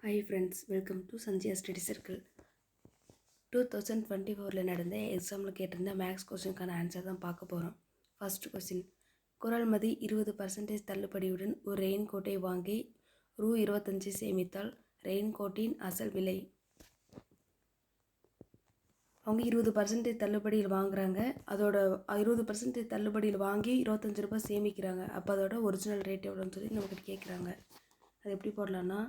Hi friends, welcome to Sandhya study circle. 2024 நடந்த எக்ஸாமில் கேட்டிருந்த மேக்ஸ் கொஸ்டினுக்கான ஆன்சர் தான் பார்க்க போகிறோம். ஃபர்ஸ்ட் கொஸ்டின், குறள்மதி 20% தள்ளுபடியுடன் ஒரு ரெயின் கோட்டை வாங்கி ரூ 25 சேமித்தால் ரெயின் கோட்டின் அசல் விலை. அவங்க 20% தள்ளுபடியில் வாங்குறாங்க, அதோட 20% தள்ளுபடியில் வாங்கி 25 ரூபாய் சேமிக்கிறாங்க. அப்போ அதோட ஒரிஜினல் ரேட் எவ்வளோன்னு சொல்லி நம்மக்கிட்ட கேட்குறாங்க. அது எப்படி போடலான்னா,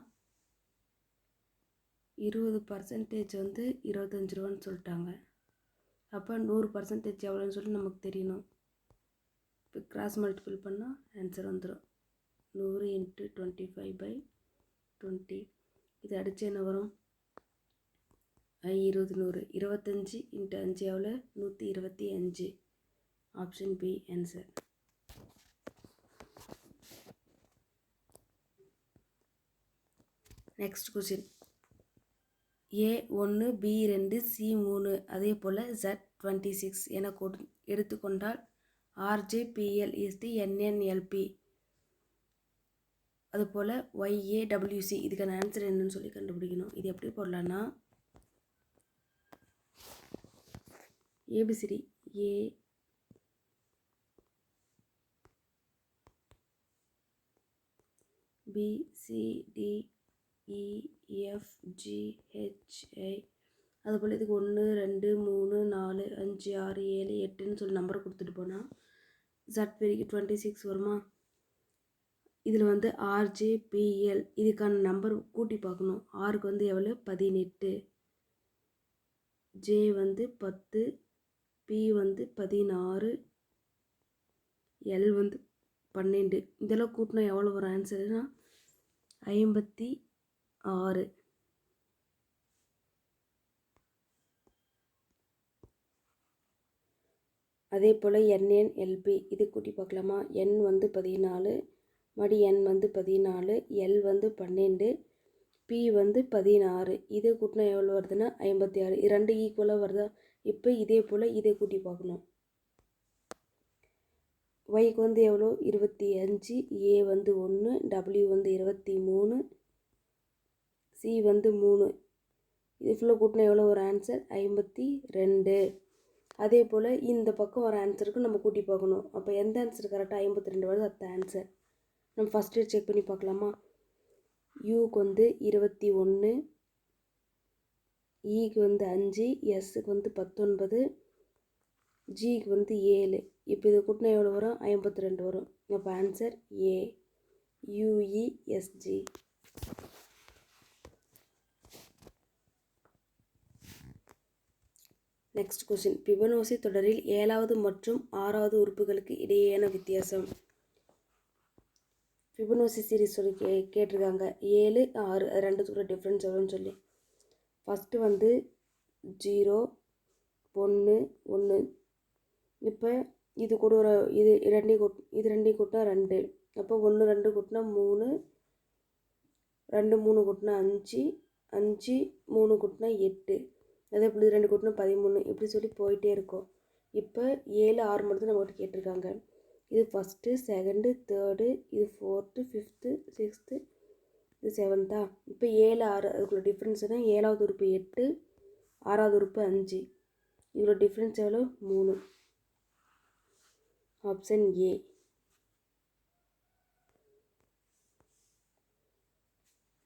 20% வந்து 25 ரூபான்னு சொல்லிட்டாங்க. அப்போ 100% எவ்வளோன்னு சொல்லி நமக்கு தெரியணும். இப்போ கிராஸ் மல்டிபிள் பண்ணால் ஆன்சர் வந்துடும். 100 × 25/20. இது அடித்து என்ன வரும்? 20 100. 25 × 5 எவ்வளோ? 125. Option B answer. Next question, A1 B2 C3 அதே போல் Z26 என எடுத்துக்கொண்டால் RJPL NNLP அதுபோல் YAWC இதுக்கான ஆன்சர் என்னன்னு சொல்லி கண்டுபிடிக்கணும். இது எப்படி போடலான்னா, ABCD ABCDEFGHI அதுபோல் இதுக்கு 1 2 3 4 5 6 7 8ன்னு சொல்லி நம்பர் கொடுத்துட்டு போனால் Z26 வருமா? இதில் வந்து RJPL இதுக்கான நம்பர் கூட்டி பார்க்கணும். ஆருக்கு வந்து எவ்வளோ? 18, J வந்து 10, P வந்து 16, L வந்து 12. இதெல்லாம் கூட்டினா எவ்வளோ வரும் ஆன்சர்னா 56. அதே போல் NNLP இது கூட்டி பார்க்கலாமா? N வந்து 14, மடி N வந்து 14, L வந்து 12, P வந்து 16. இதை கூட்டினா எவ்வளோ வருதுன்னா 56. இது ரெண்டு ஈக்குவலாக வருதா? இப்போ இதே போல் இதை கூட்டி பார்க்கணும். Yக்கு வந்து எவ்வளோ? 25, A வந்து 1, W வந்து 23, C வந்து 3. இது ஃபுல்லாக கூட்டினா எவ்வளோ ஒரு ஆன்சர்? 52. அதே போல் இந்த பக்கம் வர ஆன்சருக்கு நம்ம கூட்டி பார்க்கணும். அப்போ எந்த ஆன்சர் கரெக்டாக 52 வருது அது ஆன்சர். நம்ம ஃபஸ்ட்டு செக் பண்ணி பார்க்கலாமா? Uக்கு வந்து 21, Eக்கு வந்து 5, Sக்கு வந்து 19, Gக்கு வந்து 7. இப்போ இதை கூட்டினா எவ்வளோ வரும்? 52 வரும். அப்போ answer A UESG. Next question, Fibonacci தொடரில் 7வது மற்றும் 6வது உறுப்புகளுக்கு இடையேயான வித்தியாசம். ஃபிபனோசி சீரிஸ் சொல்லி கேட்டிருக்காங்க. 7 6 அது ரெண்டுத்துக்குள்ள டிஃப்ரென்ஸ் எவ்வளோன்னு சொல்லி. ஃபஸ்ட்டு வந்து 0 1 1. இப்போ இது கூட ஒரு இது ரெண்டையும் கூட்டினா 2. அப்போ 1 2 கூட்டினா 3, 2 3 கூட்டினா 5, 5 3 கூட்டினா 8. அதே போல் 2 கூட்டினா 13. இப்படி சொல்லி போயிட்டே இருக்கும். இப்போ 7 6 மட்டும் நம்மகிட்ட கேட்டிருக்காங்க. இது ஃபஸ்ட்டு, செகண்டு, தேர்டு, இது 4th 5th 6th, இது 7th. இப்போ 7 6 அதுக்குள்ள டிஃப்ரென்ஸ்னா 7வது உறுப்பு 8, 6வது உறுப்பு 5. இதோட டிஃப்ரென்ஸ் எவ்வளோ? 3. Option A.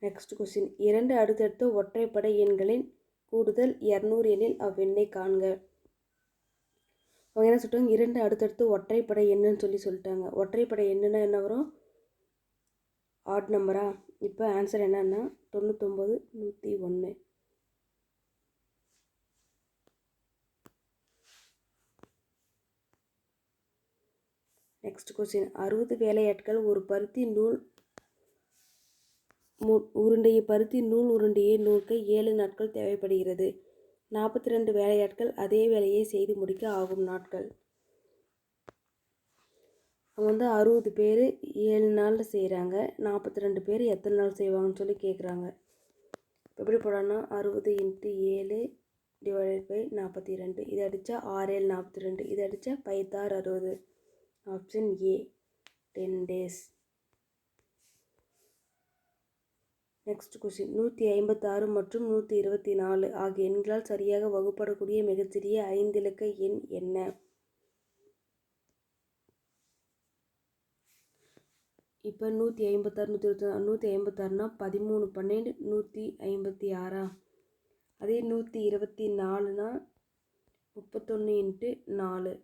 நெக்ஸ்ட் கொஸ்டின், 2 அடுத்தடுத்த ஒற்றைப்படை எண்களின் கூடுதல் 200 எனில் அவ்வெண்ணை காண்க. அவங்க என்ன சொல்லிட்டாங்க? 2 அடுத்தடுத்து ஒற்றைப்படை எண்ணுன்னு சொல்லிட்டாங்க. ஒற்றைப்படை எண்ணுன்னா என்ன வரும்? ஆட் நம்பரா? இப்போ ஆன்சர் என்னன்னா 99 101. நெக்ஸ்ட் கொஸ்டின், 60 வேலையாட்கள் ஒரு பருத்தி நூல் உருண்டையை நூற்க 7 நாட்கள் தேவைப்படுகிறது. 42 வேலையாட்கள் அதே வேலையை செய்து முடிக்க ஆகும் நாட்கள். அவங்க வந்து 60 பேர் 7 நாளில் செய்கிறாங்க. 42 பேர் எத்தனை நாள் செய்வாங்கன்னு சொல்லி கேட்குறாங்க. எப்படி போடலான்னா 60 × 7 / 42. இதை அடித்தா 6 7 42. இதை அடித்தா 5 6 60. Option A 10 days. Next question 156 மற்றும் 124 ஆகிய எண்களால் சரியாக வகுப்படக்கூடிய மிகச்சிறிய 5 இலக்க எண் என்ன? இப்போ 156 156னா 13 12 156. அதே 124னா 31 × 4.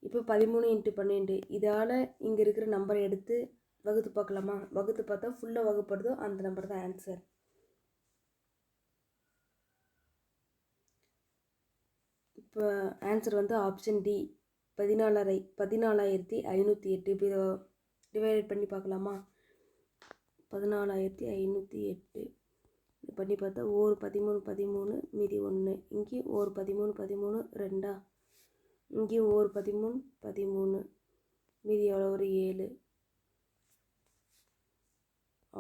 இப்போ 13 × 12 இதால் இங்கே இருக்கிற நம்பரை எடுத்து வகுத்து பார்க்கலாமா? வகுத்து பார்த்தா ஃபுல்லாக வகுப்படுதோ அந்த நம்பர் தான் ஆன்சர். இப்போ ஆன்சர் வந்து ஆப்ஷன் டி 14,508. இப்போ இதை டிவைட் பண்ணி பார்க்கலாமா? 14,508 பண்ணி பார்த்தா ஒரு 13 13 மீதி 1, இங்கேயும் ஒரு 13 13 2, இங்கேயும் ஒரு 13 13 மீதி எவ்வளோ ஒரு 7,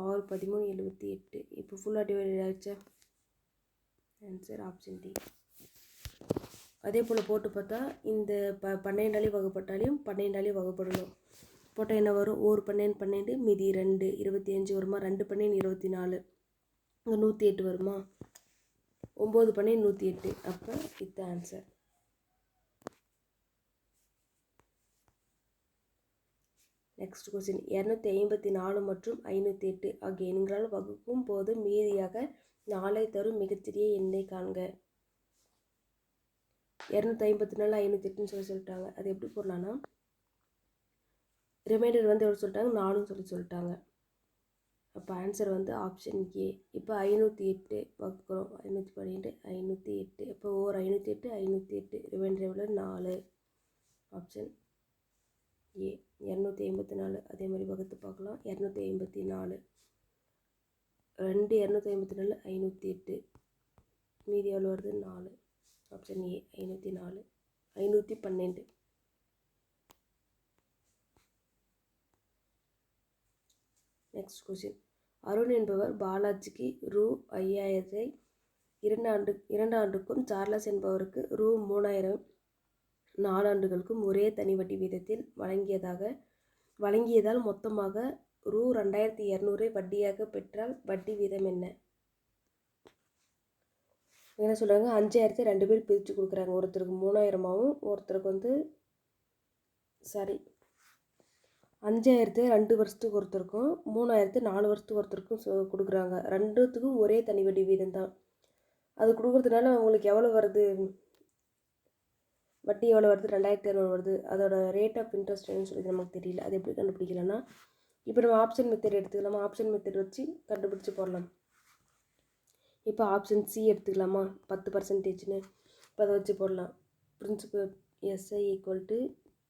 6 13 78. இப்போ ஃபுல்லாக டிவைடட் ஆகிடுச்சா? Answer option D. அதே போல் போட்டு பார்த்தா இந்த 12ஆலையும் வகுப்பட்டாலையும் 12ஆலையும் வகுப்படணும். போட்டால் என்ன வரும்? ஒரு 12 12 மீதி 2 25 வருமா? 2 12 24, இங்கே 108 வருமா? 9 12 108. அப்போ இது ஆன்சர். நெக்ஸ்ட் கொஸ்டின் 254 மற்றும் 508 ஆகிய எண்களால் வகுக்கும் போது மீதியாக 4 தரும் மிகச்சிறிய எண்ணை காண்க. 254 508ன்னு சொல்லிட்டாங்க. அது எப்படி போடலான்னா ரிமைண்டர் வந்து எவ்வளோ சொல்லிட்டாங்க? 4ன்னு சொல்லிட்டாங்க. அப்போ ஆன்சர் வந்து ஆப்ஷன் ஏ. இப்போ 508 வகுக்கிறோம். 512 508. இப்போ ஒரு 508 508 ரிமைண்டர் எவ்வளோ? 4. Option A 254. அதே மாதிரி வகுத்து பார்க்கலாம். 254 2 254 508 மீதி எவ்வளோ வருது? 4. Option A 504 512. Next question Arun என்பவர் பாலாஜிக்கு ரூ. 5000 2 ஆண்டுக்கும் சார்லஸ் என்பவருக்கு ரூ. 3000 4 ஆண்டுகளுக்கும் ஒரே தனி வட்டி வீதத்தில் வழங்கியதால் மொத்தமாக ரூ. 2200 வட்டியாக பெற்றால் வட்டி வீதம் என்ன? என்ன சொல்கிறாங்க? 5000 2 பேர் பிரித்து கொடுக்குறாங்க. ஒருத்தருக்கு 3000ஆகவும் ஒருத்தருக்கு வந்து 5000 2 வருஷத்துக்கு ஒருத்தருக்கும் 3000 4 வருஷத்துக்கு ஒருத்தருக்கும் கொடுக்குறாங்க. ரெண்டுத்துக்கும் ஒரே தனி வட்டி வீதம் தான். அது கொடுக்குறதுனால அவங்களுக்கு எவ்வளோ வருது? வட்டி எவ்வளோ வருது? 2200 வருது. அதோட ரேட் ஆஃப் இன்ட்ரெஸ்ட் என்னன்னு சொல்லி நமக்கு தெரியல. அது எப்படி கண்டுபிடிக்கலாம்னா இப்போ நம்ம ஆப்ஷன் மெத்தட் எடுத்துக்கலாமா? ஆப்ஷன் மெத்தட் வச்சு கண்டுபிடிச்சி போடலாம். இப்போ ஆப்ஷன் சி எடுத்துக்கலாமா? 10%ன்னு. இப்போ அதை வச்சு போடலாம். Principal SI =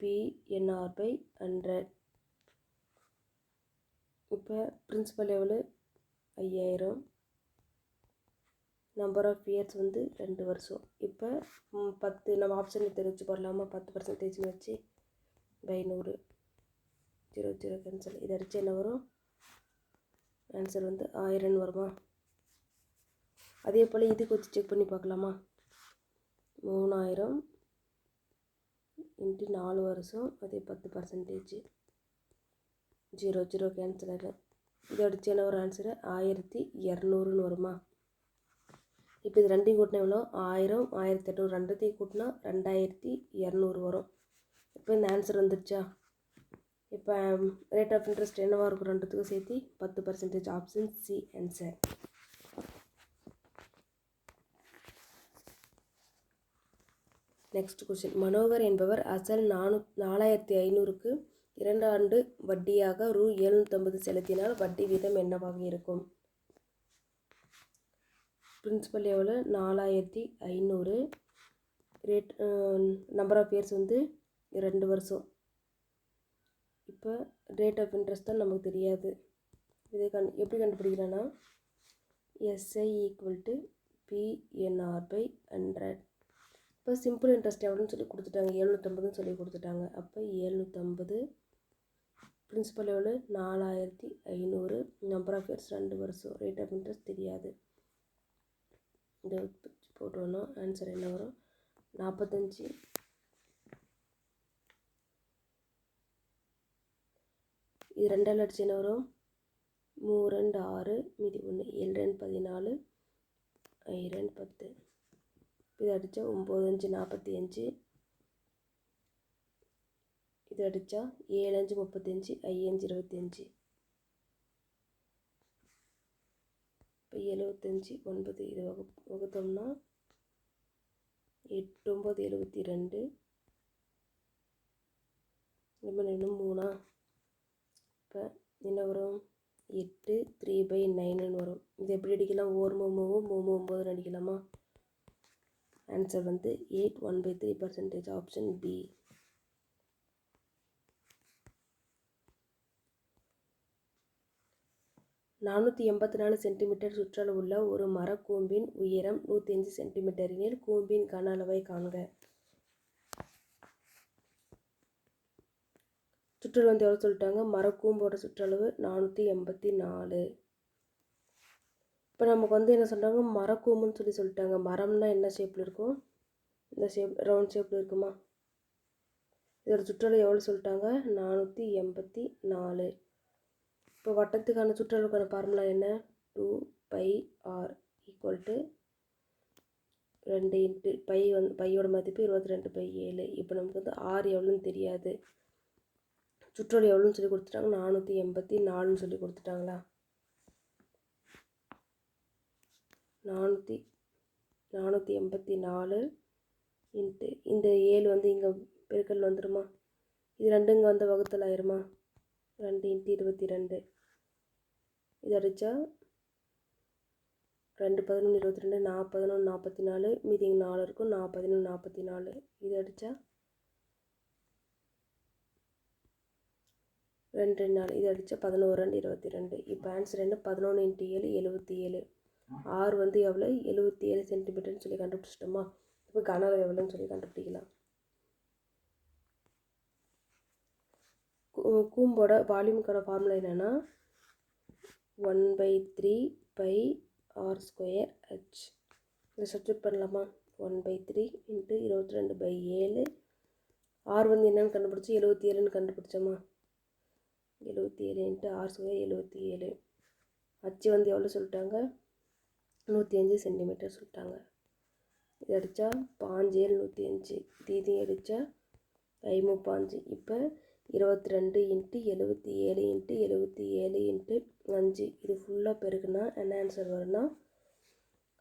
PNR/100. இப்போ பிரின்சிபல் எவ்வளோ? 5000. நம்பர் ஆஃப் இயர்ஸ் வந்து 2 வருஷம். இப்போ 10 நம்ம ஆப்ஷன் மெத்தட் வச்சு போடலாமா? 10%ன்னு வச்சு 100 0 0 கேன்சல். இதை அடித்து என்ன வரும்? ஆன்சர் வந்து 1000 வருமா? அதே போல் இதுக்கு வச்சு செக் பண்ணி பார்க்கலாமா? 3000 × 4 வருஷம் அதே 10%. 0 0 கேன்சல் ஆகிடும். இதை அடித்து என்ன வரும்? ஆன்சரு 1200ன்னு வருமா? இப்போ இது ரெண்டையும் கூட்டினா எவ்வளோ? 1000 1800 ரெண்டுத்தையும் கூட்டினா 2200 வரும். இப்போ இந்த ஆன்சர் வந்துடுச்சா? இப்போ ரேட் ஆஃப் இன்ட்ரெஸ்ட் என்னவாக இருக்கும்? ரெண்டுத்துக்கும் சேர்த்து 10%. Option C answer. Next question Manohar என்பவர் அசல் 4500க்கு 2 ஆண்டு வட்டியாக ரூ. 750 செலுத்தினால் வட்டி வீதம் என்னவாக இருக்கும்? பிரின்சிபல் எவ்வளோ? 4500. ரேட் நம்பர் ஆஃப் இயர்ஸ் வந்து 2 வருஷம். இப்போ ரேட் ஆஃப் இன்ட்ரெஸ்ட் தான் நமக்கு தெரியாது. இதை எப்படி கண்டுபிடிக்கலாம்னா எஸ்ஐ = PNR/100. இப்போ சிம்பிள் இன்ட்ரெஸ்ட் எவ்வளோன்னு சொல்லி கொடுத்துட்டாங்க? 750ன்னு சொல்லி கொடுத்துட்டாங்க. அப்போ 750 பிரின்சிபல் எவ்வளோ? 4500. நம்பர் ஆஃப் இயர்ஸ் 2 வருஷம். ரேட் ஆஃப் இன்ட்ரெஸ்ட் தெரியாது. இதை போட்டோன்னா ஆன்சர் என்ன வரும்? 45. இது 2ஆல் அடிச்சு என்ன வரும்? 3 2 6 மீதி 1 7 2 14 5 2 10 இது அடித்தா 9 5 45 இது அடித்தா 7 5 35 5 25 இப்போ 75 9 இது வகுத்தோம்னா 8 9 72 இன்னும் 3 இப்போ என்ன வரும் 8 3/9 வரும். இது எப்படி அடிக்கலாம்? ஓர் மூவும் 9 அடிக்கலாமா? ஆன்சர் வந்து 8 1/3% ஆப்ஷன் பி. நானூற்றி 84 சென்டிமீட்டர் சுற்றளவுள்ள ஒரு மரக்கூம்பின் உயரம் 105 சென்டிமீட்டர் எனில் கூம்பின் கன அளவை காண்க. சுற்றளவு வந்து எவ்வளோ சொல்லிட்டாங்க? மரக்கூம்போட சுற்றளவு 484. இப்போ நமக்கு வந்து என்ன சொல்கிறாங்க? மரக்கூம்புன்னு சொல்லிட்டாங்க. மரம்னா என்ன ஷேப்பில் இருக்கும்? இந்த ஷேப் ரவுண்ட் ஷேப்பில் இருக்குமா? இதோட சுற்றளவு எவ்வளோ சொல்லிட்டாங்க? 484. இப்போ வட்டத்துக்கான சுற்றளவுக்கான ஃபார்முலா என்ன? 2πr = 2 இன்ட்டு பையோட மதிப்பு 22/7. இப்போ நமக்கு வந்து ஆர் எவ்வளோன்னு தெரியாது. சுற்றளவு எவ்வளோன்னு சொல்லி கொடுத்துட்டாங்க? 484ன்னு சொல்லி கொடுத்துட்டாங்களா? 484 இன்ட்டு இந்த 7 வந்து இங்கே பெருக்கல் வந்துடுமா? இது 2 இங்கே வந்து வகுத்தல் ஆயிருமா? 2 × 22. இது அடித்தா 2 11 22 4 11 44 மீதி இங்கே 4 இருக்கும். 4 11 44. இது அடித்தா 2 4. இது அடித்தா 11 2 22. இப்போ ஆன்சர் என்ன? 11 × 7 77. ஆர் வந்து எவ்வளோ? 77 சென்டிமீட்டர்னு சொல்லி கண்டுபிடிச்சிட்டோமா? இப்போ கன அளவு எவ்வளோன்னு சொல்லி கண்டுபிடிக்கலாம். கூம்போட வால்யூமுக்கான ஃபார்முலா என்னென்னா 1/3πr²h. இதை சப்ஸ்டியூட் பண்ணலாமா? 1/3 × 22/7. ஆர் வந்து என்னென்னு கண்டுபிடிச்சி 77ன்னு கண்டுபிடிச்சோமா? 77 × r². 77. அச்சு வந்து எவ்வளோ சொல்லிட்டாங்க? 105 சென்டிமீட்டர் சொல்லிட்டாங்க. இது அடித்தா 5 7 105. இது அடித்தா 5 5. இப்போ 22 × 77 × 77 × 5. இது ஃபுல்லாக பெருக்குனா என்ன ஆன்சர் வரும்னா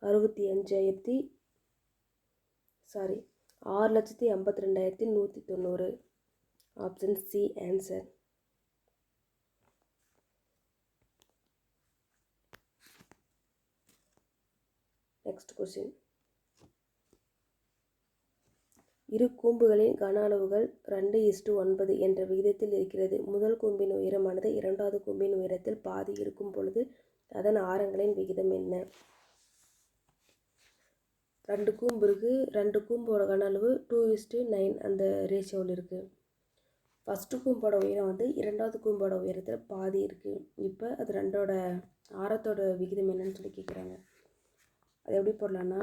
6,82,190. Option C answer. Next question. இரு கூம்புகளின் கன அளவுகள் 2:9 என்ற விகிதத்தில் இருக்கிறது. முதல் கூம்பின் உயரமானது இரண்டாவது கூம்பின் உயரத்தில் பாதி இருக்கும் பொழுது அதன் ஆரங்களின் விகிதம் என்ன? 2 கூம்பு இருக்குது. 2 கூம்போட கன அளவு 2:9 அந்த ரேஷியோவில் இருக்குது. ஃபஸ்ட்டு கூம்போட உயரம் வந்து இரண்டாவது கூம்போட உயரத்தில் பாதி இருக்குது. இப்போ அது ரெண்டோட ஆரத்தோட விகிதம் என்னன்னு சொல்லி கேட்குறாங்க. அது எப்படி போடலான்னா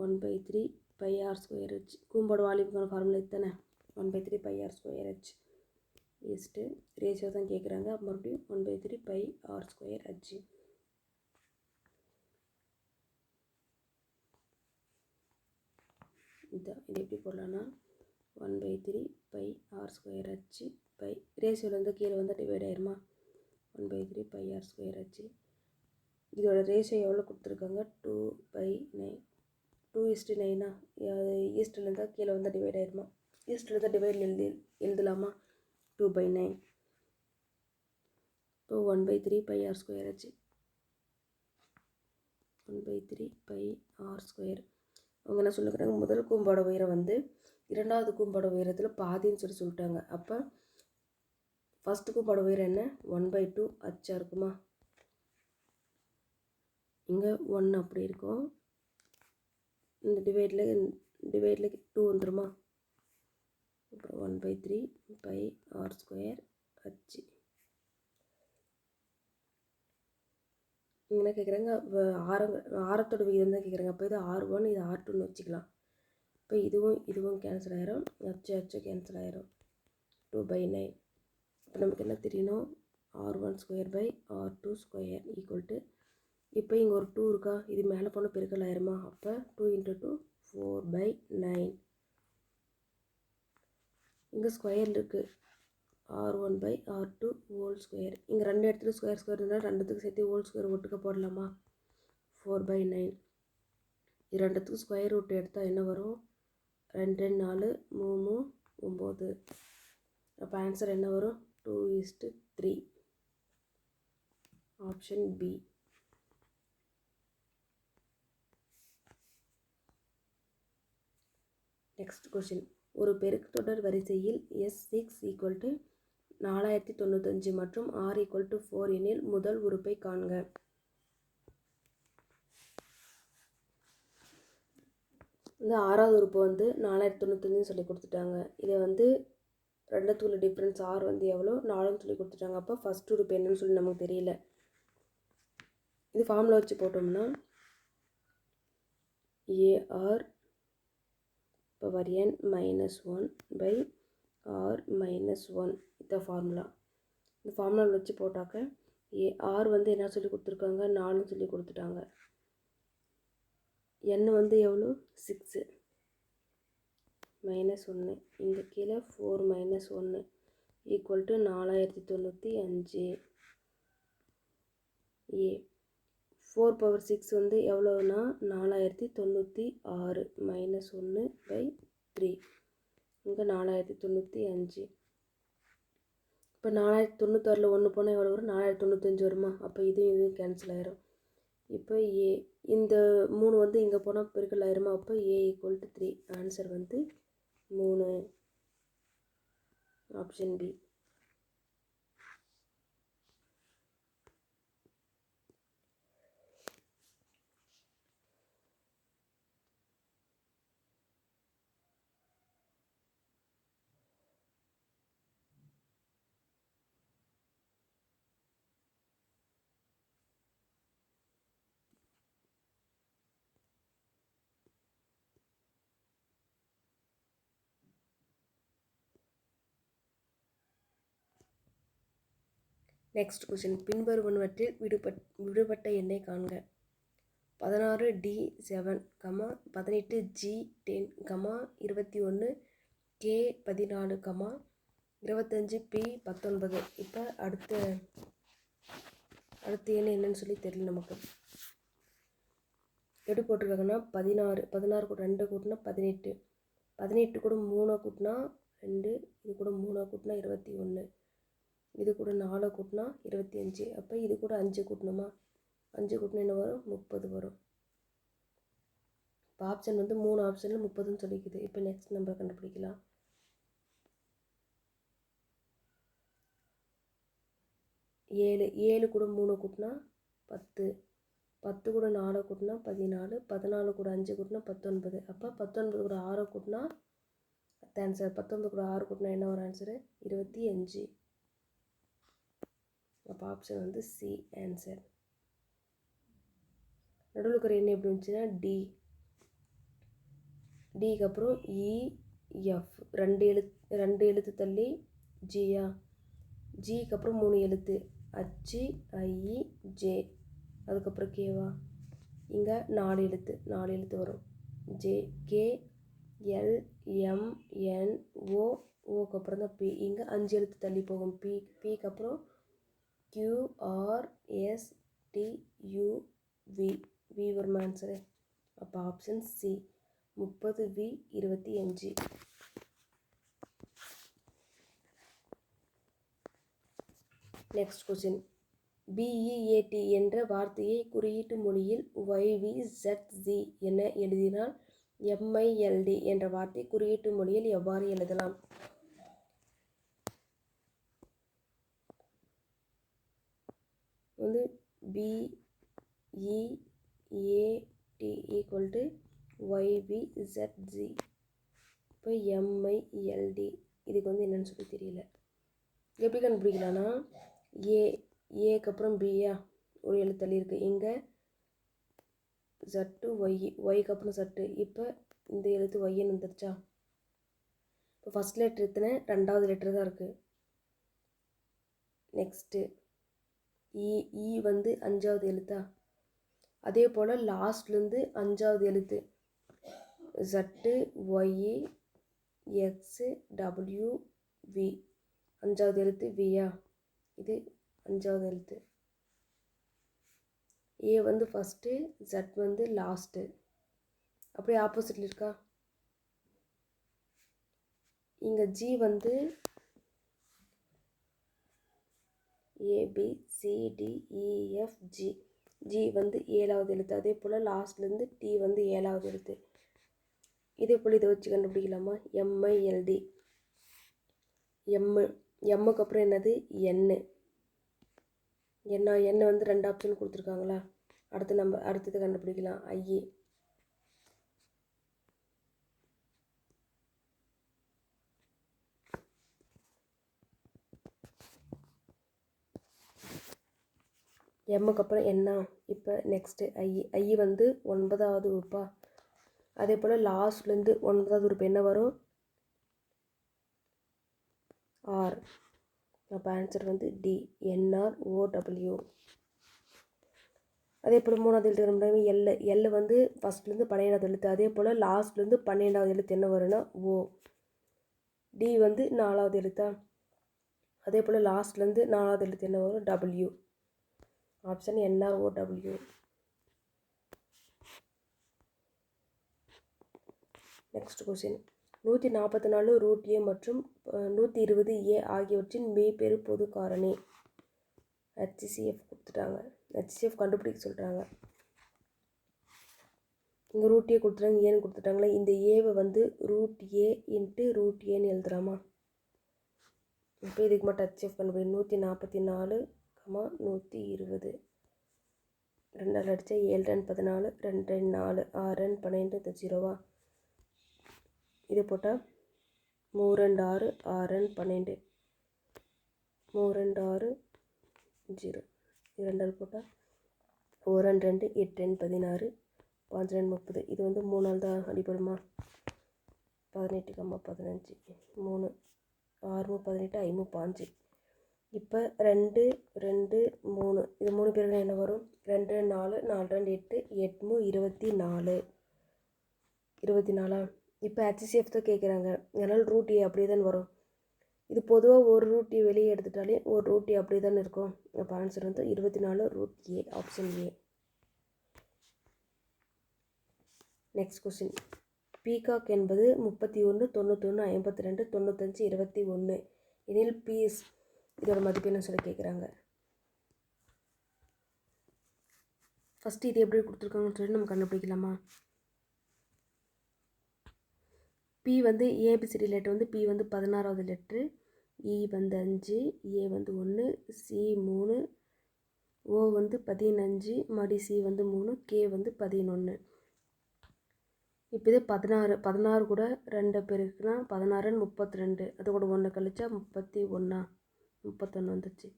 1/3πr²h. கூம்போட வால்யூமுக்கான ஃபார்முலா தானே 1/3πr²h இஸ்ட்டு ரேஷியோ தான் கேட்குறாங்க. மறுபடியும் 1/3πr²h. இதுதான். இது எப்படி போடலான்னா 1/3πr²h ரேஷியோலேருந்து கீழே வந்து டிவைட் ஆயிருமா? 1/3πr²h. இதோட ரேஷியோ எவ்வளோ கொடுத்துருக்காங்க? 2/9. 2:9 ஈஸ்ட்லேருந்து கீழே வந்து டிவைட் ஆயிருமா? ஈஸ்ட்லேருந்து டிவைட் எழுதலாமா? 2/9. இப்போ 1/3πr²h. 1/3πr². அவங்க என்ன சொல்லிக்கிறாங்க? முதல் கூம்போட உயரம் வந்து இரண்டாவது கூம்போட உயரத்தில் பாதின்னு சொல்லிட்டாங்க. அப்போ ஃபஸ்ட்டு கூம்போட உயரம் என்ன? 1/2 அச்சா இருக்குமா? இங்கே 1 அப்படி இருக்கும். இந்த டிவைடில் 2 வந்துடுமா? அப்புறம் 1/3πr²h. என்ன கேட்குறாங்க? ஆரத்தோட விகிதம் தான் கேட்குறாங்க. அப்போ இது R1 இது R2ன்னு வச்சுக்கலாம். இப்போ இதுவும் கேன்சல் ஆயிரும். அச்சு கேன்சல் ஆயிரும். 2/9. இப்போ நமக்கு என்ன தெரியணும்? r1 square by r2 square equal to, இப்போ இங்கே ஒரு 2 இருக்கா, இது மேலே போனால் பெருக்கல் ஆயிருமா, அப்போ 2 × 2 4/9. இங்கே ஸ்கொயர் இருக்குது, r1 by r2 whole square. இங்கே ரெண்டு இடத்துல ஸ்கொயர் ஸ்கொயர் இருந்தால் ரெண்டுத்துக்கு சேர்த்து ஹோல் ஸ்கொயர் ஒட்டுக்க போடலாமா, 4/9. இது ரெண்டுத்துக்கு ஸ்கொயர் ரூட் எடுத்தால் என்ன வரும், 2 4 3 9. அப்போ ஆன்சர் என்ன வரும், 2:3. Option B. நெக்ஸ்ட் கொஷின், ஒரு பெருக்கு தொடர் வரிசையில் S6 = 4095 மற்றும் R = 4 எனில் முதல் உறுப்பை காண்க. இந்த ஆறாவது உறுப்பு வந்து 4095 சொல்லி கொடுத்துட்டாங்க. இதை வந்து ரெண்டுத்துக்குள்ள டிஃப்ரென்ஸ் ஆர் வந்து எவ்வளோ 4ன்னு சொல்லி கொடுத்துட்டாங்க. அப்போ ஃபஸ்ட் உறுப்பு என்னன்னு சொல்லி நமக்கு தெரியல. இது ஃபார்முலா வச்சு போட்டோம்னா AR power n minus 1 by R minus 1 இந்த ஃபார்முலா. இந்த ஃபார்முலா வச்சு போட்டாக்க AR வந்து என்ன சொல்லி கொடுத்துருக்காங்க, 4ன்னு சொல்லி கொடுத்துட்டாங்க. n வந்து எவ்வளோ 6 மைனஸ் 1, இங்கே கீழே 4 minus 1 equal to 4095. A 4 power 6 வந்து எவ்வளோனா 4096 மைனஸ் 1/3, இங்கே 4095. இப்போ 4096ல் 1 போனால் எவ்வளோ வரும், 4095 வருமா, அப்போ இதுவும் கேன்சல் ஆயிரும். இப்போ ஏ இந்த 3 வந்து இங்கே போனால் பெருக்கல் ஆயிருமா, அப்போ A = 3. ஆன்சர் வந்து 3. Option B. நெக்ஸ்ட் கொஷின், பின்வருவனவற்றில் விடுபட்ட எண்ணை காண்க. 16D7, 18G10, 21K14, 25P19. இப்போ அடுத்த எண் என்னன்னு சொல்லி தெரியல நமக்கு. எப்படி போட்டிருக்காங்கன்னா 16 கூட 2 கூட்டினா 18, 18 கூட 3 கூட்டினா 2, இது கூட 3 கூட்டினா 21, இது கூட 4 கூட்டினா 25. அப்போ இது கூட 5 கூட்டணுமா, 5 கூட்டினா என்ன வரும், 30 வரும். இப்போ ஆப்ஷன் வந்து 3 ஆப்ஷனில் 30ன்னு சொல்லிக்குது. இப்போ நெக்ஸ்ட் நம்பர் கண்டுபிடிக்கலாம். 7 கூட 3 கூட்டினா 10, 10 கூட 4 கூட்டினா 14, 14 கூட 5 கூட்டினா 19. அப்போ 19 கூட 6 கூட்டினா ஆன்சர், 19 கூட 6 கூட்டினா என்ன ஒரு ஆன்சரு, 25. அப்போ ஆப்ஷன் வந்து சி ஆன்சர். நடுவில் இருக்கிற எண் எப்படி இருந்துச்சுன்னா டிக்கு அப்புறம் இஎஃப், ரெண்டு எழுத்து தள்ளி ஜியா, ஜிக்கு அப்புறம் 3 எழுத்து HIJ, அதுக்கப்புறம் கேவா, இங்கே 4 எழுத்து வரும் ஜே KLMNO, ஓக்கு அப்புறம் தான் பி, இங்கே 5 எழுத்து தள்ளி போகும் பிக்கு அப்புறம் QRSTUV, வி வரும் ஆன்சரு. அப்போ option C 30V25. Next question, BEAT என்ற வார்த்தையை குறியீட்டு மொழியில் YVZZ என எழுதினால் MILD என்ற வார்த்தை குறியீட்டு மொழியில் எவ்வாறு எழுதலாம். வந்து BEAT = YVZZ. இப்போ MILD இதுக்கு வந்து என்னன்னு சொல்லி தெரியல. எப்படி கண்டுபிடிக்கலாம்னா ஏக்கு அப்புறம் பியா ஒரு எழுத்தள்ளி இருக்குது, இங்கே Z ஒய்க்கு அப்புறம் Z, இப்போ இந்த எழுத்து ஒய்ன்னு வந்துருச்சா. இப்போ ஃபஸ்ட் லெட்டர் எத்தனை, ரெண்டாவது லெட்டர் தான் இருக்குது. நெக்ஸ்ட்டு இ வந்து 5வது எழுத்தா, அதே போல் லாஸ்ட்லேருந்து 5வது எழுத்து Z Y X W V 5வது எழுத்து வியா, இது 5வது எழுத்து. ஏ வந்து ஃபஸ்ட்டு, Z வந்து லாஸ்ட்டு, அப்படியே ஆப்போசிட்டில் இருக்கா. இங்கே ஜி வந்து ABCDEFG, ஜி வந்து 7வது எழுத்து. அதே போல் லாஸ்ட்லேருந்து டி வந்து 7வது எழுத்து. இதே போல் இதை வச்சு கண்டுபிடிக்கலாமா. MILD, எம்முக்கு அப்புறம் என்னது எண்ணு. எண்ணை வந்து 2 ஆப்ஷன் கொடுத்துருக்காங்களா. அடுத்தது கண்டுபிடிக்கலாம். ஐஏ, எம்முக்கு அப்புறம் என்ன. இப்போ நெக்ஸ்ட்டு ஐ வந்து 9வது உறுப்பா. அதே போல் லாஸ்ட்லேருந்து 9வது உறுப்பு என்ன வரும், ஆர். அப்போ ஆன்சர் வந்து டி, NROW. அதே போல் 3வது எழுத்து நம்ம எல் வந்து ஃபஸ்ட்லேருந்து 12வது எழுத்து. அதே போல் லாஸ்ட்லேருந்து 12வது எழுத்து என்ன வரும்னா ஓ. டி வந்து 4வது எழுத்தா. அதே போல் லாஸ்ட்லேருந்து 4வது எழுத்து என்ன வரும், W. Option NROW. Next question, 144 root A மற்றும் 120 ஏ ஆகியவற்றின் மெய்பெரு பொது காரணி. HCF கொடுத்துட்டாங்க, HCF கண்டுபிடிக்க சொல்கிறாங்க. இங்கே ரூட் ஏ கொடுத்துட்டாங்க, ஏன்னு கொடுத்துட்டாங்களே. இந்த ஏவை வந்து ரூட் ஏ இன்ட்டு ரூட் ஏன்னு எழுதுறாமா. இப்போ இதுக்கு மட்டும் HCF கண்டுபிடி. 144, 120, 2 அடித்தா 7 ரன் 14, 2 ரன் 4, 6 ரன் 12, இந்த 0வா. இது போட்டால் 3 ரன் 6, 6 ரன் 12, 3 ரன் 6, 0, 2 போட்டால் 1 ரன் 2, 8 ரன் 16, 5 ரன் 30. இது வந்து 3 நாள் தான் அடிப்படுமா. 18, 15, 3, 6, 18, 5, 5. இப்போ 2, 2, 3, இது 3 பேருக்கு என்ன வரும், 2 ரன் 4, 4 ரன் 8, 8, 24, 24. இப்போ HCF தான் கேட்குறாங்க, அதனால் ரூட் ஏ அப்படியே தான் வரும். இது பொதுவாக ஒரு ரூட் ஏ வெளியே எடுத்துட்டாலே ஒரு ரூட் ஏ அப்படியே தானே இருக்கும். அப்போ ஆன்சர் வந்து 24 root A, option A. Next question, peacock என்பது 31, 91, 52, 95, 21 எனில் பீஸ் இதோட மதிப்பு என்ன சொல்லி கேட்குறாங்க. ஃபஸ்ட்டு இது எப்படி கொடுத்துருக்காங்கன்னு சொல்லி நம்ம கண்டுபிடிக்கலாமா. பி வந்து ஏபிசிடி லெட்டர் வந்து பி வந்து 16வது லெட்ரு, இ வந்து 5, ஏ வந்து 1, சி 3, ஓ வந்து 15, மடி சி வந்து 3, கே வந்து 11. இப்போ இது 16 கூட 2 பேருக்குன்னா 16, 32, அது கூட 1 கழிச்சா 31, 31 வந்துச்சு.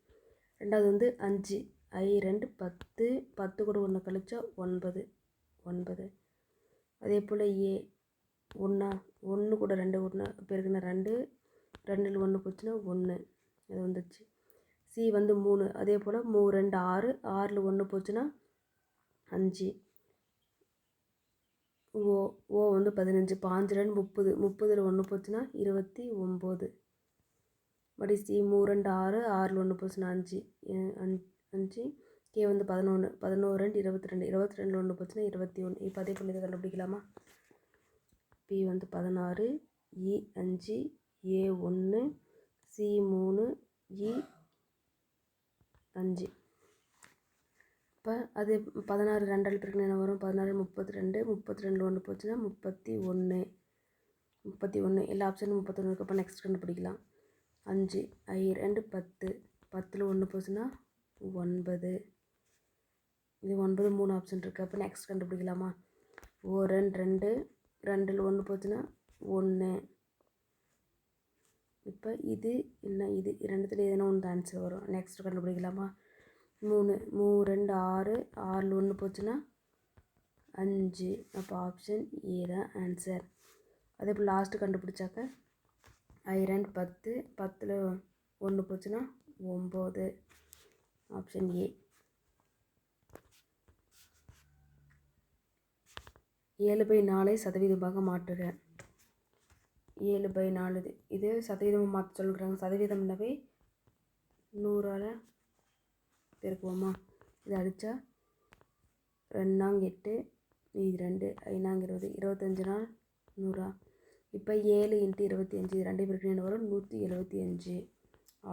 ரெண்டாவது வந்து 5, ஐ 2 10, 10 கூட 1 கழிச்சா 9, 9. அதே போல் ஏ 1 கூட 2 1 பேருக்குன்னா 2, 2ல் 1 போச்சுன்னா 1, அது வந்துச்சு. சி வந்து 3, அதே போல் 3 2 6, 6ல் 1 போச்சுன்னா 5. ஓ வந்து 15, 5 2 30, 30ல் 1 போச்சுன்னா 29. மறுபடி சி 3 2 6, 6ல் 1 போச்சுன்னா 5, 5. கே வந்து 11, 11 2 22, 22ல் 1 போச்சுன்னா 21. இப்போ அதே போல் இதை கண்டுபிடிக்கலாமா. பி வந்து 16, இ 5, ஏ 1, சி 3, இ 5. இப்போ அது 16 2ஆல் பெருக்கினா என்ன வரும், 16 32, 32ல் 1 போச்சுன்னா 31, 31. எல்லா ஆப்ஷனும் 31 இருக்குது. அப்போ நெக்ஸ்ட் கண்டுபிடிக்கலாம். 5, ஐ 2 10, 10ல் 1 போச்சுன்னா 9. இது 9 3 ஆப்ஷன் இருக்குது. அப்போ நெக்ஸ்ட் கண்டுபிடிக்கலாமா. ஓ 2, 2ல் 1 போச்சுன்னா 1. இப்போ இது என்ன, இது ரெண்டுத்தில் எதுனா ஒன்று ஆன்சர் வரும். நெக்ஸ்ட் கண்டுபிடிக்கலாமா. 3, 3 2 6, 6ல் 1 போச்சுன்னா 5. அப்போ ஆப்ஷன் ஏ தான் ஆன்சர். அதே போல் லாஸ்ட்டு கண்டுபிடிச்சாக்க ஐ 2 10, 10ல் 1 போச்சுன்னா 9. Option A. 7/4 சதவீதமாக மாற்றுக. 7/4 இது சதவீதமாக மாற்ற சொல்கிறாங்க. சதவீதம்னாவே 100ஆல் பெருக்குவோமா? இது அடித்தா 2 8 இது 2 5 20 25 நாள் 100. இப்போ 7 × 25 இது 2 பேருக்கு என்ன வரும்? 175.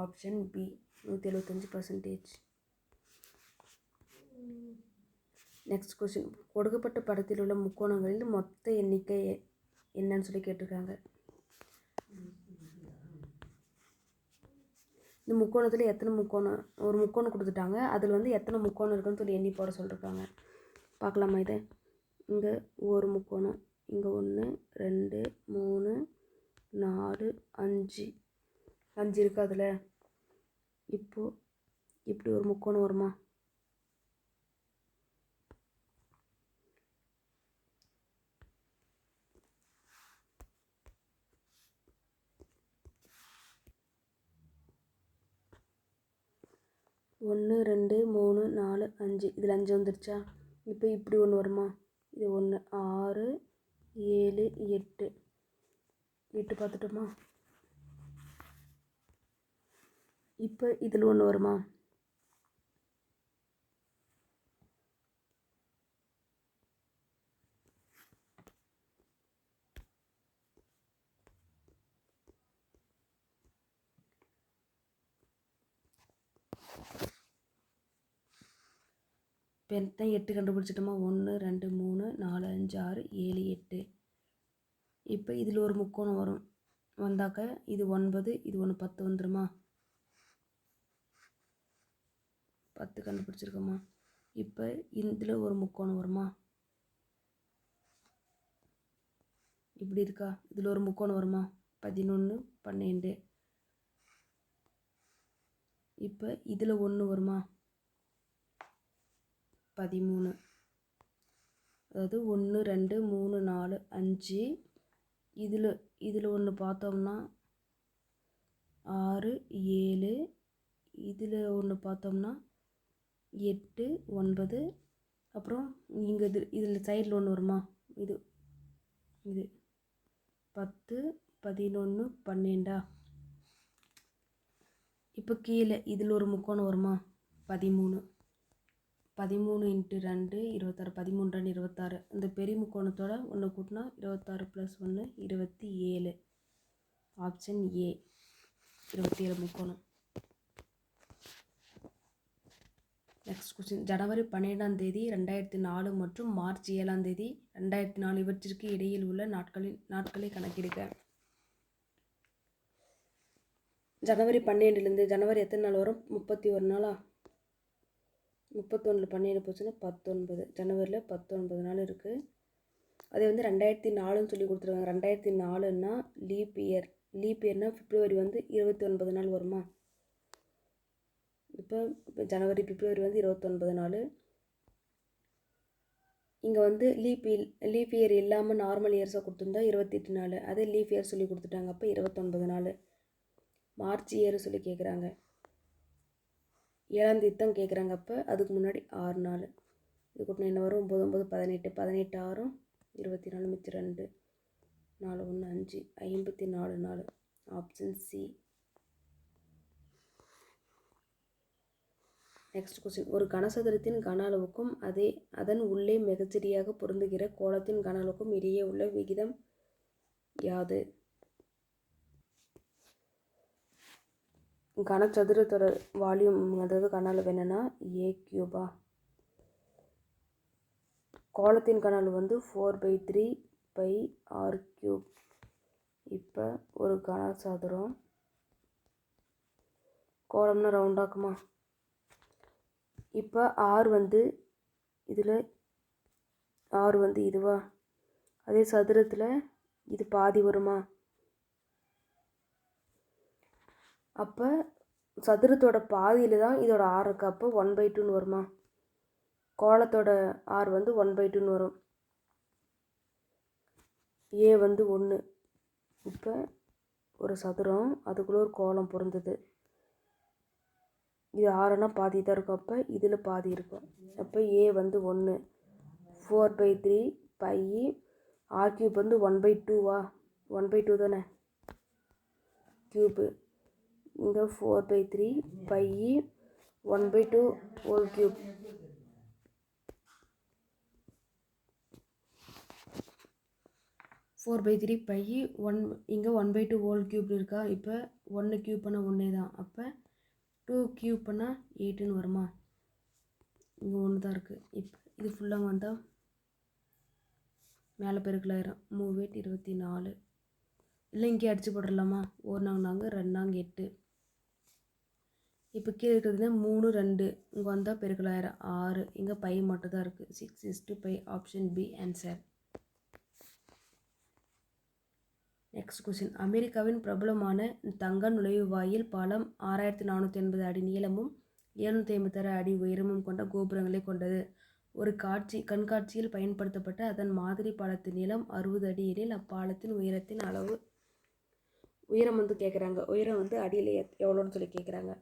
Option B 175%. Next question. கொடுக்கப்பட்ட படத்தில் உள்ள முக்கோணங்களில் மொத்த எண்ணிக்கை என்னன்னு சொல்லி கேட்டிருக்காங்க. இந்த முக்கோணத்தில் எத்தனை முக்கோணம், ஒரு முக்கோணம் கொடுத்துட்டாங்க, அதில் வந்து எத்தனை முக்கோணம் இருக்குன்னு சொல்லி எண்ணி போட சொல்லியிருக்காங்க. பார்க்கலாமா? இதை இங்கே ஒரு முக்கோணம், இங்கே 1 2 3 4 5 இருக்குது. அதில் இப்போது இப்படி ஒரு முக்கோணம் வருமா? ஒன்று 2 3 4 5 இதில் 5 வந்துருச்சா? இப்போ இப்படி ஒன்று வருமா? இது 1 6 7 8 பார்த்துட்டோமா? இப்போ இதில் ஒன்று வருமா? இப்போ எத்தனை 8 கண்டுபிடிச்சிட்டோமா? 1 2 3 4 5 6 7 8. இப்போ இதில் ஒரு முக்கோணம் வரும். வந்தாக்க இது 9, இது 1 10 வந்துடுமா? 10 கண்டுபிடிச்சிருக்கோமா? இப்போ இதில் ஒரு முக்கோணம் வருமா? இப்படி இருக்கா? இதில் ஒரு முக்கோணம் வருமா? 11 12. இப்போ இதில் 1 வருமா? 13. அதாவது 1 2 3 4 5. இதில் ஒன்று பார்த்தோம்னா 6 7. இதில் ஒன்று பார்த்தோம்னா 8 9. அப்புறம் இங்கே இதில் சைடில் ஒன்று வருமா? இது 10 11 12. இப்போ கீழே இதில் ஒரு முக்கோணம் வருமா? 13. 13 × 2 26. 13 2 26. இந்த பெரிய முக்கோணத்தோட ஒன்று கூட்டினா 26 + 1 27. ஆப்ஷன் ஏ 27 முக்கோணம். Next question. ஜனவரி 12ஆம் தேதி 2004 மற்றும் மார்ச் 7ஆம் தேதி 2004 இவற்றிற்கு இடையில் உள்ள நாட்களை கணக்கிடுக. ஜனவரி 12லேருந்து ஜனவரி எத்தனை நாள் வரும்? 31 நாளா? 31 12 போச்சுன்னா 19. ஜனவரியில் 19 நாள் இருக்குது. அதே வந்து 2004ன்னு சொல்லி கொடுத்துருக்காங்க. 2004ன்னா லீப் இயர். லீப் இயர்னால் பிப்ரவரி வந்து 29 நாள் வருமா? இப்போ ஜனவரி பிப்ரவரி வந்து 29 நாள். இங்கே வந்து லீப் இயர் இல்லாமல் நார்மல் இயர்ஸாக கொடுத்துருந்தா 28 நாள். அதே லீப் இயர் சொல்லி கொடுத்துட்டாங்க. அப்போ 29 நாள். மார்ச் இயர் சொல்லி கேட்குறாங்க. 7ஆம் தேதி தான் கேட்குறாங்க. அப்போ அதுக்கு முன்னாடி 6 நாள். இது கூட்டினா என்ன வரும்? 9 9 18. 18 6 24 மிச்சம் 2 4 1 5 54 நாள். Option C. Next question. ஒரு கனசதுரத்தின் கன அளவுக்கும் அதன் உள்ளே மிகச்சரியாக பொருந்துகிற கோளத்தின் கன அளவுக்கும் இடையே உள்ள விகிதம் யாது? கனசதுரத்தோட வால்யூம், அதாவது கன அளவு என்னென்னா A³ கோளத்தின் கன அளவு வந்து 4/3πr³. இப்போ ஒரு கனசதுரம், கோளம்னா ரவுண்டாக்குமா? இப்போ ஆர் வந்து இதில் ஆர் வந்து இதுவா? அதே சதுரத்தில் இது பாதி வருமா? அப்போ சதுரத்தோட பாதியில் தான் இதோட ஆர் இருக்குது. அப்போ 1/2ன்னு வருமா? கோளத்தோட ஆர் வந்து 1/2ன்னு வரும். ஏ வந்து 1. இப்போ ஒரு சதுரம், அதுக்குள்ளே ஒரு கோளம் பொருந்தது. இது 6னா பாதி தான் இருக்கும். அப்போ இதில் பாதி இருக்கும். அப்போ ஏ வந்து 1 4/3 பை ஆர் கியூப் வந்து 1/2வா 1/2 தானே கியூப்பு. இங்கே 4/3 by 1/2 whole cube. Four by three by இங்கே 1/2 ஹோல் கியூப் இருக்கா. இப்போ 1 கியூப் பண்ணால் 1 தான். அப்போ 2 கியூப் பண்ணால் 8ன்னு வருமா. இங்கே 1 தான் இருக்குது. இப்போ இது ஃபுல்லாக வந்தால் மேலே பெருக்கலாயிரம் 3 8 24. இல்லை இங்கே அடித்து போட்டுடலாமா. 1 நாங்க 2 நாங்க 8. இப்போ கீழே இருக்கிறதுனா 3 2 இங்கே வந்தால் பெருக்கலாயிரம் 6. இங்கே பை மட்டும் தான் இருக்குது. 6:5 option B answer. Next question. அமெரிக்காவின் பிரபலமான தங்க நுழைவாயில் பாலம் 6480 அடி நீளமும் 756 அடி உயரமும் கொண்ட கோபுரங்களை கொண்டது. ஒரு கண்காட்சியில் பயன்படுத்தப்பட்ட அதன் மாதிரி பாலத்தின் நீளம் 60 அடி எனில் அப்பாலத்தின் உயரத்தின் உயரம் வந்து கேட்குறாங்க. உயரம் வந்து அடியில் எவ்வளோன்னு சொல்லி கேட்குறாங்க.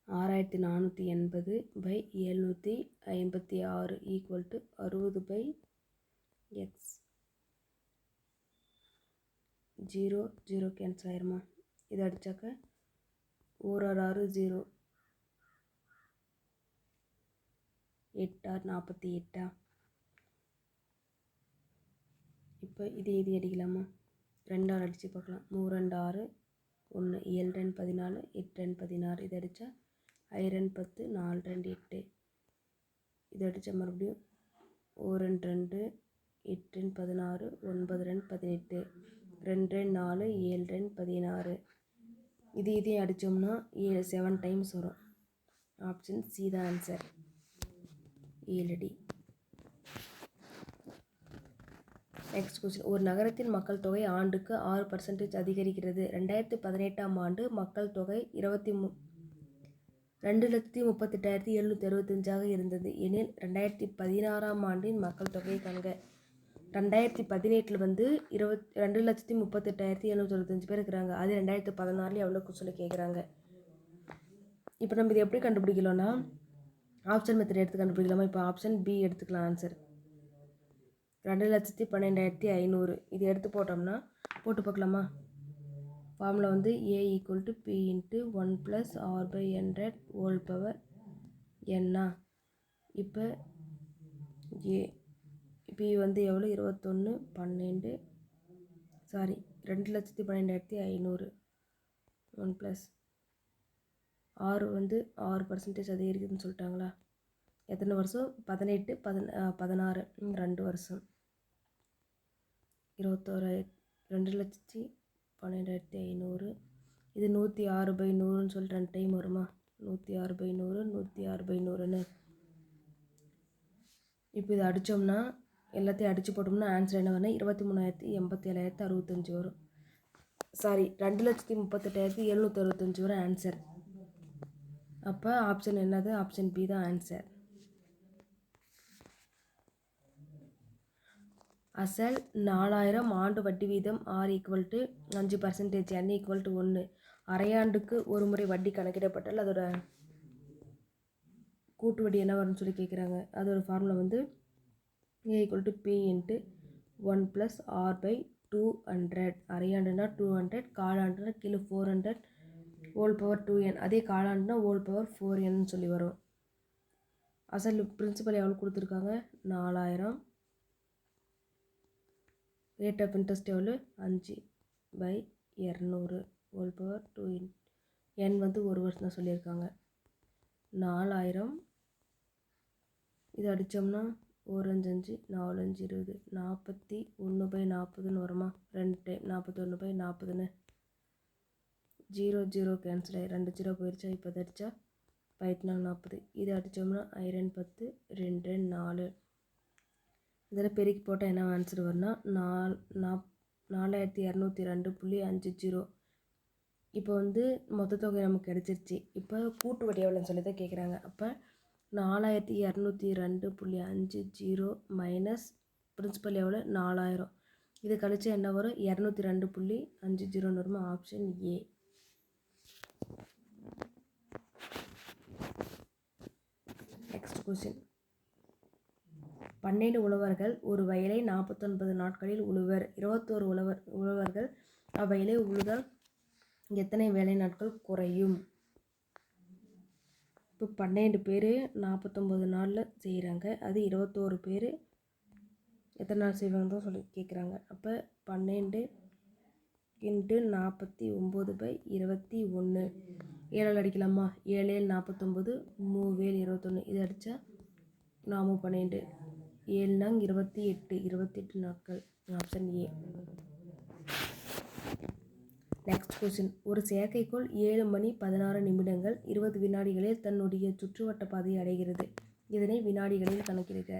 6480 by 756 equal to 60/x. 0 0 cancel ஆயிருமா. இதை அடித்தாக்க 1 6 0 8 48. இப்போ இது அடிக்கலாமா. 2 6 அடித்து பார்க்கலாம். 3 2 6 1 7 2 14 8 2 16. இதை அடித்தா 5 2 10 4 2 8. இதை அடித்தா மறுபடியும் 1 2 2 8 16 9 2 18 2 4 7 16. இதையும் அடித்தோம்னா 7 டைம்ஸ் வரும். ஆப்ஷன் சி தான் ஆன்சர். 7 அடி. Next question. ஒரு நகரத்தின் மக்கள் தொகை ஆண்டுக்கு 6% அதிகரிக்கிறது. 2018ஆம் ஆண்டு மக்கள் தொகை 2,38,765 இருந்தது எனில் 2016ஆம் ஆண்டின் மக்கள் தொகையை காண்க. 2018 வந்து 2,38,765 பேர் இருக்கிறாங்க. அது 2016 எவ்வளோ சொல்லி கேட்குறாங்க. இப்போ நம்ம இது எப்படி கண்டுபிடிக்கலாம்னா ஆப்ஷன் மெத்தட் எடுத்து கண்டுபிடிக்கலாமா. இப்போ ஆப்ஷன் பி எடுத்துக்கலாம். ஆன்சர் 2,12,500. இது எடுத்து போட்டோம்னா போட்டு பார்க்கலாமா. ஃபார்முலா வந்து A equal to B into 1 + r/100 whole power என்னா. இப்போ ஏ பி வந்து எவ்வளோ 21 12 2,12,500 1 + ஆறு வந்து 6% அதிகரிக்குதுன்னு சொல்லிட்டாங்களா. எத்தனை வருஷம் 18 16 2 வருஷம் 2,12,500. இது 106/100ன்னு சொல்லி 2 டைம் வருமா. 106/100 106/100ன்னு. இப்போ இதை அடித்தோம்னா எல்லாத்தையும் அடித்து போட்டோம்னா ஆன்சர் என்ன வரும்னா 23,87,65 வரும். 2,38,765 வரும் ஆன்சர். அப்போ ஆப்ஷன் என்னது. ஆப்ஷன் பி தான் ஆன்சர். அசல் 4000 ஆண்டு வட்டி வீதம் R equal to 5% n equal to 1. அரையாண்டுக்கு ஒரு முறை வட்டி கணக்கிடப்பட்டால் அதோட கூட்டு வட்டி என்ன வரும்னு சொல்லி கேட்குறாங்க. அதோட ஃபார்முலா வந்து A equal to B into 1 + r/200. அரையாண்டுனா 200, காலாண்டுனா கீழே 400 ஹோல் பவர் 2n. அதே காலாண்டுனா ஹோல் பவர் 4n சொல்லி வரும். அசல் பிரின்சிபல் எவ்வளோ கொடுத்துருக்காங்க 4000. ரேட் ஆஃப் இன்ட்ரெஸ்ட் எவ்வளோ 5/200 ஹோல் பவர் 2n. n வந்து ஒரு வருஷம் தான் சொல்லியிருக்காங்க. 4000 இது அடித்தோம்னா 1 5 5 4 5 20 41/40ன்னு வருமா. 2 டைம் 41/40ன்னு. 0 0 கேன்சல் ஆகி 2 0 போயிடுச்சா. இப்போ அதை அடித்தா 14 40. இதை அடித்தோம்னா 5 10 2 4. இதில் பெருக்கி போட்டால் என்ன ஆன்சர் வரும்னா 4202.50. இப்போ வந்து மொத்த தொகை நமக்கு கிடச்சிருச்சு. இப்போ கூட்டு வட்டி எவ்வளோன்னு சொல்லி தான் கேட்குறாங்க. அப்போ 4202.50 மைனஸ் பிரின்சிபல் எவ்வளோ 4000. இது கழிச்சு என்ன வரும் 202.50 வருமா. Option A. Next question. 12 உழவர்கள் ஒரு வயலை 49 நாட்களில் உழுவர். 21 உழவர்கள் அவ்வயலை உழுதால் எத்தனை வேலை நாட்கள் குறையும்? இப்போ 12 பேர் 49 நாளில் செய்கிறாங்க. அது 21 பேர் எத்தனை நாள் செய்வாங்க தான் சொல்லி கேட்குறாங்க. அப்போ 12 × 49/21 7 அடிக்கலாமா? 7 7 49, 3 7 21. இது அடித்தா 4 12, 7 நாங் 28, 28 நாட்கள். Option A. Next question. ஒரு செயற்கைக்கோள் 7 மணி 16 நிமிடங்கள் 20 வினாடிகளில் தன்னுடைய சுற்றுவட்ட பாதையை அடைகிறது. இதனை வினாடிகளில் கணக்கிடுக.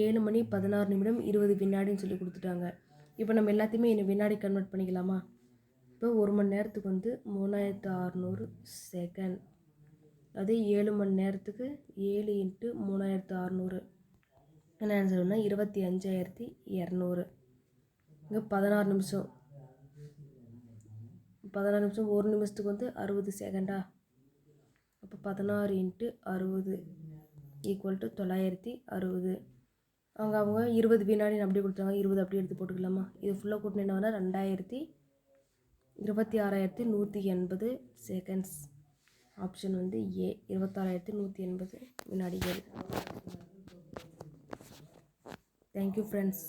7 மணி 16 நிமிடம் 20 வினாடின்னு சொல்லி கொடுத்துட்டாங்க. இப்போ நம்ம எல்லாத்தையுமே வினாடி கன்வெர்ட் பண்ணிக்கலாமா? இப்போ 1 மணி நேரத்துக்கு வந்து 3600 செகண்ட். அதே 7 மணி நேரத்துக்கு 7 × 3600 என்ன ஆன்சர்னா 25200. இங்கே 16 நிமிஷம் 1 நிமிஷத்துக்கு வந்து 60 செகண்டா? அப்போ 16 × 60 = 960. அவங்க 20 வினாடின்னு அப்படியே கொடுத்தாங்க. 20 அப்படியே எடுத்து போட்டுக்கலாமா? இது ஃபுல்லாக கூட்டினா என்ன வந்தால் 26,180 செகண்ட்ஸ். ஆப்ஷன் வந்து ஏ. 26,180 வினாடிகள். Thank you friends.